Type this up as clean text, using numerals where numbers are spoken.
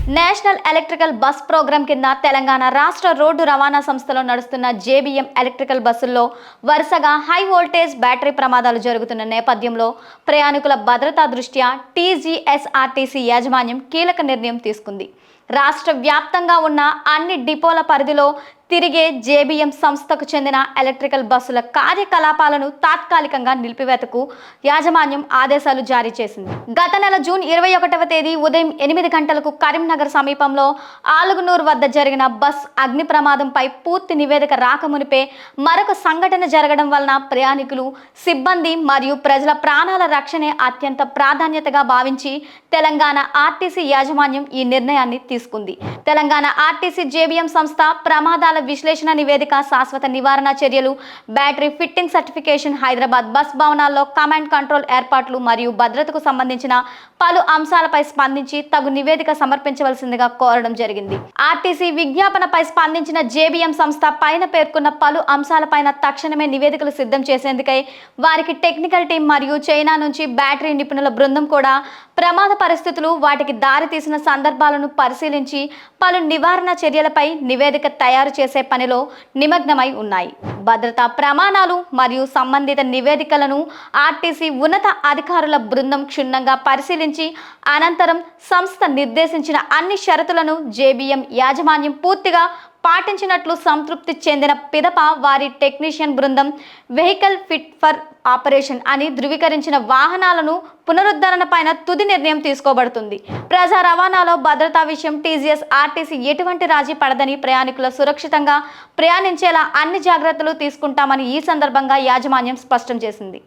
National electrical bus programme కింద తెలంగాణ రాష్ట్ర road రవాణా సంస్థలో నడుస్తున్న జేబీఎం ఎలక్ట్రికల్ బస్సుల్లో వరుసగా హై వోల్టేజ్ బ్యాటరీ ప్రమాదాలు జరుగుతున్న నేపథ్యంలో ప్రయాణికుల భద్రతా దృష్ట్యా టీజీఎస్ఆర్టీసీ యాజమాన్యం కీలక నిర్ణయం తీసుకుంది. రాష్ట్ర వ్యాప్తంగా ఉన్న అన్ని డిపోల పరిధిలో తిరిగే జేబీఎం సంస్థకు చెందిన ఎలక్ట్రికల్ బస్సుల కార్యకలాపాలను తాత్కాలికంగా నిలిపివేతకు యాజమాన్యం ఆదేశాలు జారీ చేసింది. గత నెల జూన్ 21వ తేదీ ఉదయం 8 గంటలకు కరీంనగర్ సమీపంలో ఆలుగునూరు వద్ద జరిగిన బస్ అగ్ని ప్రమాదంపై పూర్తి నివేదిక రాకమునిపే మరొక సంఘటన జరగడం వలన ప్రయాణికులు, సిబ్బంది మరియు ప్రజల ప్రాణాల రక్షణే అత్యంత ప్రాధాన్యతగా భావించి తెలంగాణ ఆర్టీసీ యాజమాన్యం ఈ నిర్ణయాన్ని తీసుకుంది. తెలంగాణ ఆర్టీసీ జేబీఎం సంస్థ ప్రమాదాల విశ్లేషణ నివేదిక, శాశ్వత నివారణ చర్యలు, battery fitting certification, Hyderabad bus భవనాల్లో కమాండ్ కంట్రోల్ ఏర్పాట్లు మరియు భద్రతకు సంబంధించిన పలు అంశాలపై స్పందించి తగు నివేదిక సమర్పించవలసిందిగా కోరడం జరిగింది. ఆర్టీసీ విజ్ఞాపనపై స్పందించిన జేబీఎం సంస్థ పైన పేర్కొన్న పలు అంశాలపైన తక్షణమే నివేదికలు సిద్ధం చేసేందుకై వారికి టెక్నికల్ టీం మరియు చైనా నుంచి బ్యాటరీ నిపుణుల బృందం కూడా ప్రమాద పరిస్థితులు, వాటికి దారి తీసిన సందర్భాలను పరిశీలించి పలు నివారణ చర్యలపై నివేదిక తయారు చేసే పనిలో నిమగ్నమై ఉన్నాయి. భద్రతా ప్రమాణాలు మరియు సంబంధిత నివేదికలను ఆర్టీసీ ఉన్నత అధికారుల బృందం క్షుణ్ణంగా పరిశీలించి అనంతరం సంస్థ నిర్దేశించిన అన్ని షరతులను జేబీఎం యాజమాన్యం పూర్తిగా పాటించినట్లు సంతృప్తి చెందిన పిదప వారి టెక్నీషియన్ బృందం వెహికల్ ఫిట్ ఫర్ ఆపరేషన్ అని ధృవీకరించిన వాహనాలను పునరుద్ధరణ పైన తుది నిర్ణయం తీసుకోబడుతుంది. ప్రజా రవాణాలో భద్రతా విషయం టీజీఎస్ ఆర్టీసీ ఎటువంటి రాజీ పడదని, ప్రయాణికుల సురక్షితంగా ప్రయాణించేలా అన్ని జాగ్రత్తలు తీసుకుంటామని ఈ సందర్భంగా యాజమాన్యం స్పష్టం చేసింది.